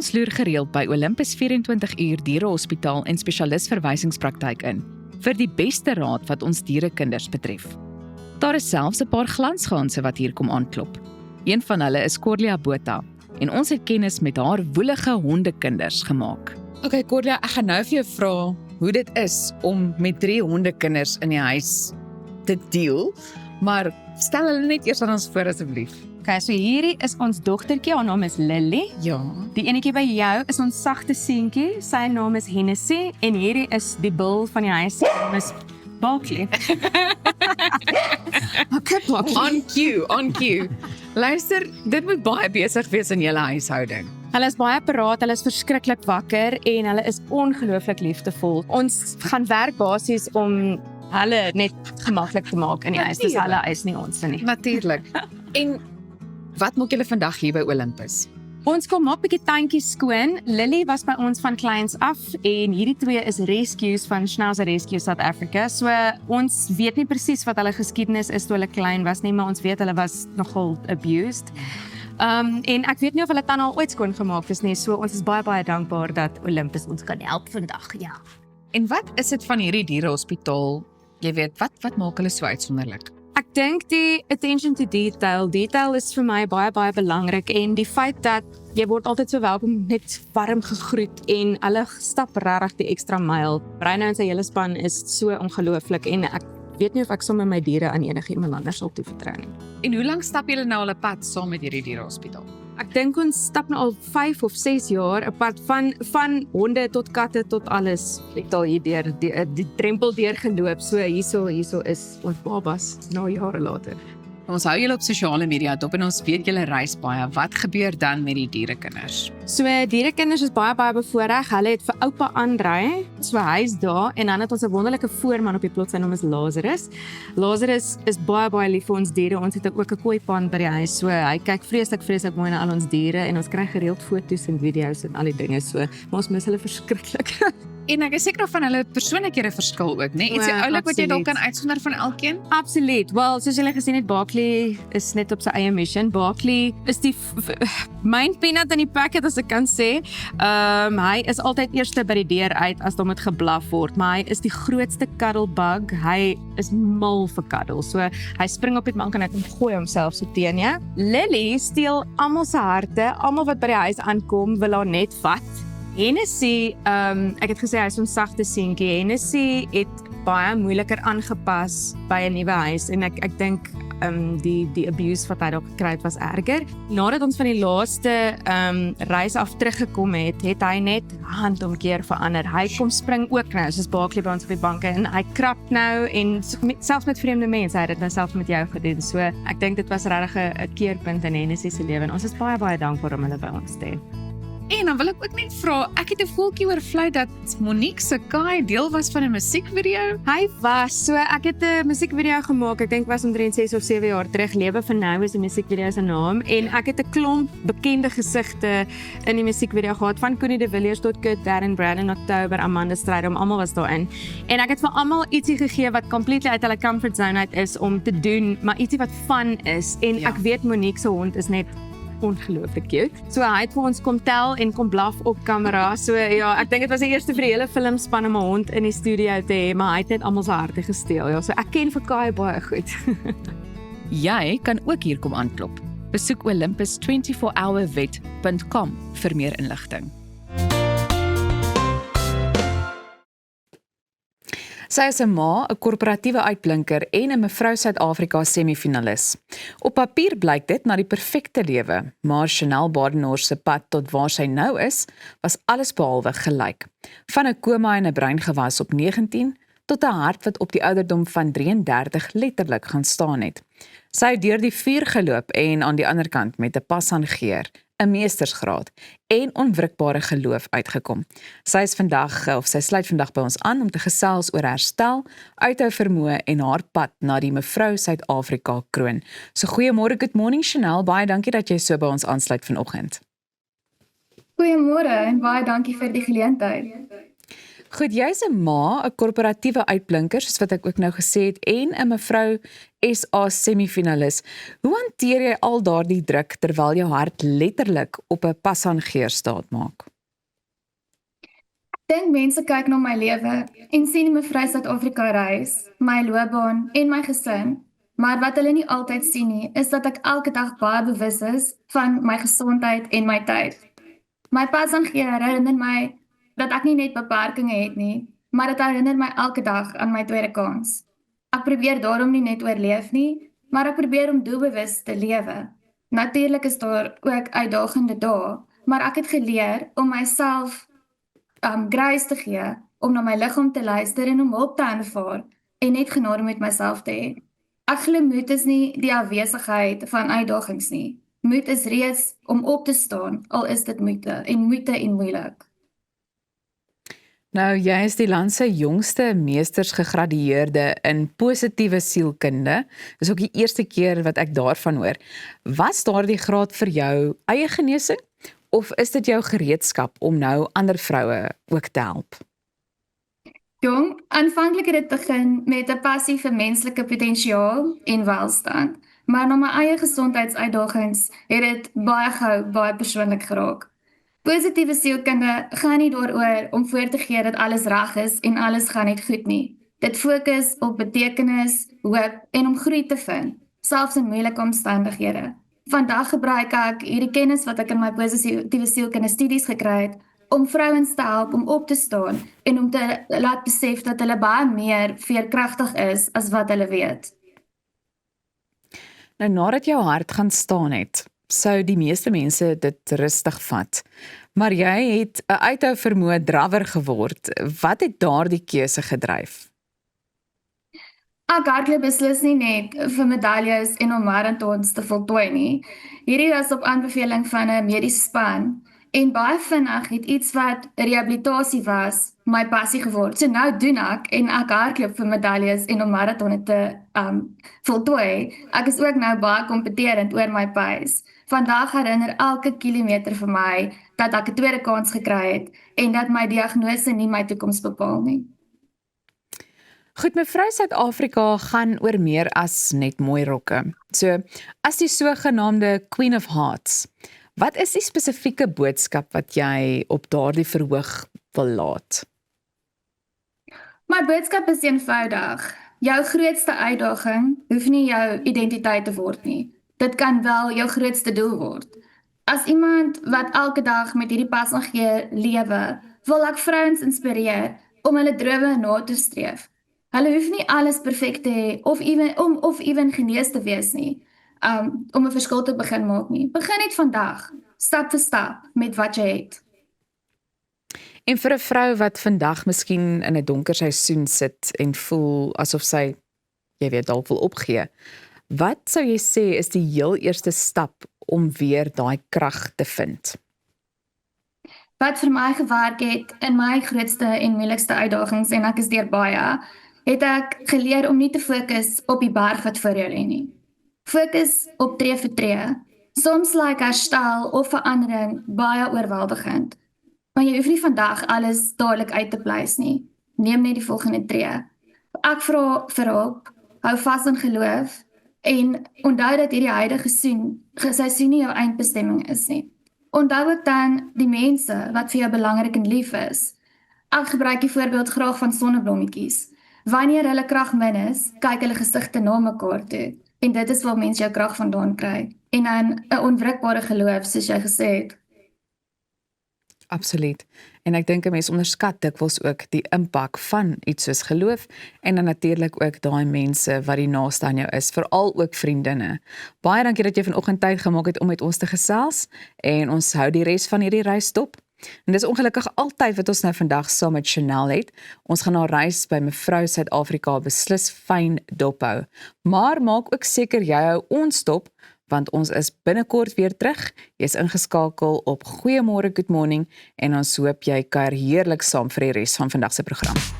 Ons loer gereeld by Olympus 24 uur dierehospitaal en spesialistverwysingspraktyk in, vir die beste raad wat ons dierekinders betref. Daar is selfs 'n paar glansganse wat hier kom aanklop. Een van hulle is Corlia Botha, en ons het kennis met haar woelige hondekinders gemaak. Okay, Corlia, ek gaan nou vir jou vra hoe dit is om met 3 hondekinders in die huis te deel, maar stel hulle net eers aan ons voor asseblief. Okay, so hierdie is ons dogtertjie, haar naam is Lily. Ja. Die enetjie by jou is ons sagte seentjie, sy naam is Hennessy, en hierdie is die bil van die huis, sy naam is Barkley. Okay, Barkley. On cue. Luister, dit moet baie besig wees in julle huishouding. Hulle is baie paraat, hulle is verskriklik wakker en hulle is ongelooflik liefdevol. Ons gaan werk basies om hulle net gemaklik te maak in die huis. Dis hulle huis nie ons nie. Natuurlik. En wat maak julle vandag hier by Olympus? Ons kom maak 'n bietjie tuintjies skoon. Lily was by ons van kleins af en hierdie 2 is rescues van Schnauzer Rescue South Africa. So ons weet nie presies wat hulle geskiedenis is toe hulle klein was nie, maar ons weet hulle was nogal abused. En ek weet nie of hulle tande al ooit skoon gemaak is nie, so ons is baie dankbaar dat Olympus ons kan help vandag, ja. En wat is dit van hierdie dierehospitaal? Jy weet, wat maak hulle so uitsonderlik? Ek dink die attention to detail is vir my baie belangrik en die feit dat jy word altyd so welkom net warm gegroet en hulle stap regtig die ekstra myl. Bruno en sy hele span is so ongelooflik en ek weet nie of ek sommer my diere aan enigiemand anders sal toevertrou nie. En hoe lank stap julle nou al 'n pad saam met hierdie dierehospitaal? Ek dink ons stap nou al 5 of 6 jaar 'n pad van honde tot katte tot alles. Ek al hier deur die drempel deurgeloop. So hierso is ons babas nou jare later. Ons hou julle op sosiale media dop en ons weet julle reis baie. Wat gebeur dan met die dierekinders? So dierekinders is baie bevoordeel. Hulle het vir oupa Andrei, so hy's daar en dan het ons 'n wonderlike voorman op die plot, sy naam is Lazarus. Lazarus is baie lief vir ons diere. Ons het ook 'n kooipan by die huis. So hy kyk vreeslik mooi na al ons diere en ons kry gereeld foto's en video's en al die dinge so. Maar ons mis hulle verskriklik. En ek is seker van hulle persoonlikhede verskil ook, né? Ietsie oulik wat jy dalk kan uitsonder van elkeen? Absoluut. Wel, soos julle gesien het, Barkley is net op sy eie mission. Barkley is die main peanut in die packet, as ek kan sê. Hy is altyd eerste by die deur uit as daar moet geblaf word, maar hy is die grootste cuddlebug. Hy is mal vir cuddle. So hy spring op die bank en hy kom gooi homself so teen jou. Lily steel almal se harte. Almal wat by die huis aankom, wil haar net vat. Hennessy, ek het gesê hy is 'n sagte seentjie. Hennessy het baie moeiliker aangepas by 'n nuwe huis en ek dink die abuse wat hy daar gekry het was erger. Nadat ons van die laaste reis af teruggekom het, het hy net handomkeer verander. Hy kom spring ook nou, soos Barkley by ons op die banke en hy krap nou en selfs met vreemde mense, hy het dit nou selfs met jou gedoen. So ek dink dit was regtig 'n keerpunt in Hennessy se lewe en ons is baie dankbaar om hulle by ons te hê. En dan wil ek ook net vra, ek het 'n voeltjie oorvlei dat Monique se Kai deel was van 'n musiekvideo. Hy was, so ek het 'n musiekvideo gemaak, ek dink was omtrent 6 of 7 jaar terug, Lewe vir Nou is die musiekvideo se naam, en ek het 'n klomp bekende gesigte in die musiekvideo gehad, van Connie de Villiers tot Kurt Darren, Brandon October, Amanda Strydom, almal was daarin. En ek het vir almal ietsie gegee wat completely uit hulle comfort zone uit is om te doen, maar ietsie wat fun is, en Ja. Ek weet Monique se hond is net ongelooflik cute. So hy het vir ons kom tel en kom blaf op kamera. So ja, ek dink dit was die eerste vir die hele filmspan om 'n hond in die studio te hê, maar hy het net almal se harte gesteel. Ja, so ek ken vir Kai baie goed. Jy kan ook hier kom aanklop. Besoek olympus24hourvet.com vir meer inligting. Sy is 'n ma, 'n korporatiewe uitblinker en 'n mevrou Suid-Afrika semifinalis. Op papier blyk dit na die perfekte lewe, maar Chanel Badenhorst se pad tot waar sy nou is, was alles behalwe gelyk. Van 'n koma en 'n breingewas op 19 tot 'n hart wat op die ouderdom van 33 letterlik gaan staan het. Sy het deur die vuur geloop en aan die ander kant met 'n pas aan geër, 'n meestersgraad en onwrikbare geloof uitgekom. Sy sluit vandag by ons aan om te gesels oor herstel, uithou vermoë en haar pad na die mevrou Suid-Afrika kroon. So goeiemôre, good morning Chanel, baie dankie dat jy so by ons aansluit vanoggend. Goeiemôre en baie dankie vir die geleentheid. Goed, jy's 'n ma, 'n korporatiewe uitblinker, soos wat ek ook nou gesê het, en 'n mevrou SA semifinalis. Hoe hanteer jy al daardie druk terwyl jou hart letterlik op 'n passangeer staat maak? Dink mense kyk na my lewe en sien mevrou Suid-Afrika reis, my loopbaan en my gesin. Maar wat hulle nie altyd sien nie, is dat ek elke dag baie bewus is van my gesondheid en my tyd. My passangeer herinner my dat ek nie net beperkings het nie, maar dit herinner my elke dag aan my tweede kans. Ek probeer daarom nie net oorleef nie, maar ek probeer om doelbewus te lewe. Natuurlik is daar ook uitdagende dae, maar ek het geleer om myself grace te gee, om na my liggaam te luister en om hulp te aanvaar en net genade met myself te hê. Ek glo moed is nie die afwesigheid van uitdagings nie. Moed is reeds om op te staan, al is dit moeite en moeilik. Nou, jy is die land se jongste meesters gegradueerde in positiewe sielkunde. Dis ook die eerste keer wat ek daarvan hoor. Was daardie graad vir jou eie genesing of is dit jou gereedskap om nou ander vroue ook te help? Jong, aanvanklik het dit begin met 'n passie vir menslike potensiaal en welstand, maar na my eie gesondheidsuitdagings het dit baie gou baie persoonlik geraak. Positiewe sielkunde gaan nie daaroor om voor te gee dat alles reg is en alles gaan net goed nie. Dit fokus op betekenis, hoop en om groei te vind, selfs in moeilike omstandighede. Vandag gebruik ek hierdie kennis wat ek in my positiewe sielkunde studies gekry het, om vrouens te help om op te staan en om te laat besef dat hulle baie meer veerkragtig is as wat hulle weet. Nou, nadat jou hart gaan staan het, sou die meeste mense dit rustig vat. Maar jy het 'n uithou vermoë drawer geword. Wat het daardie keuse gedryf? Ek hardloop beslis nie net vir medaljes en om marathons te voltooi nie. Hierdie was op aanbeveling van 'n mediese span. En baie vinnig het iets wat rehabilitasie was, my passie geword. So nou doen ek en ek hardloop vir medaljes en om marathonne te voltooi. Ek is ook nou baie kompeterend oor my pace. Vandag herinner elke kilometer vir my dat ek 'n tweede kans gekry het en dat my diagnose nie my toekoms bepaal nie. Goed, mevrou Suid-Afrika gaan oor meer as net mooi rokke. So, as die sogenaamde Queen of Hearts, wat is die spesifieke boodskap wat jy op daardie verhoog wil laat? My boodskap is eenvoudig. Jou grootste uitdaging hoef nie jou identiteit te word nie. Dit kan wel jou grootste doel word. As iemand wat elke dag met hierdie passangeer lewe, wil ek vrouens inspireer om hulle drome na te streef. Hulle hoef nie alles perfek te hê of ewen genees te wees nie. Om 'n verskil te begin maak nie. Begin net vandag, stap vir stap met wat jy het. En vir 'n vrou wat vandag miskien in 'n donker seisoen sit en voel asof sy, jy weet, dalk wil opgee, wat sou jy sê is die heel eerste stap om weer daai krag te vind? Wat vir my gewerk het in my grootste en moeilikste uitdagings, en ek is deur baie, het ek geleer om nie te fokus op die berg wat voor jou lê nie. Fokus op tree vir tree. Soms lyk herstel of verandering baie oorweldigend. Maar jy hoef nie vandag alles dadelik uit te pleis nie. Neem net die volgende tree. Ek vra vir hulp, hou vas in geloof en onthou dat hierdie huidige seisoen nie jou eindbestemming is nie. Onthou ook dan die mense wat vir jou belangrik en lief is. Ek gebruik die voorbeeld graag van sonneblommetjies. Wanneer hulle krag min is, kyk hulle gesigte na mekaar toe. En dit is waar mense jou krag vandaan kry. En dan 'n onwrikbare geloof, soos jy gesê het. Absoluut. En ek dink 'n mens onderskat dikwels ook die impak van iets soos geloof en dan natuurlik ook daai mense wat die naaste aan jou is, veral ook vriendinne. Baie dankie dat jy vanoggend tyd gemaak het om met ons te gesels en ons hou die res van hierdie reis dop. En dis ongelukkig altyd wat ons nou vandag saam met Chanel het. Ons gaan haar reis by mevrou Suid-Afrika beslis fyn dophou. Maar maak ook seker jy hou ons dop, want ons is binnekort weer terug. Jy is ingeskakel op Goeiemôre, Good Morning en ons hoop jy kuier heerlik saam vir die res van vandag se program.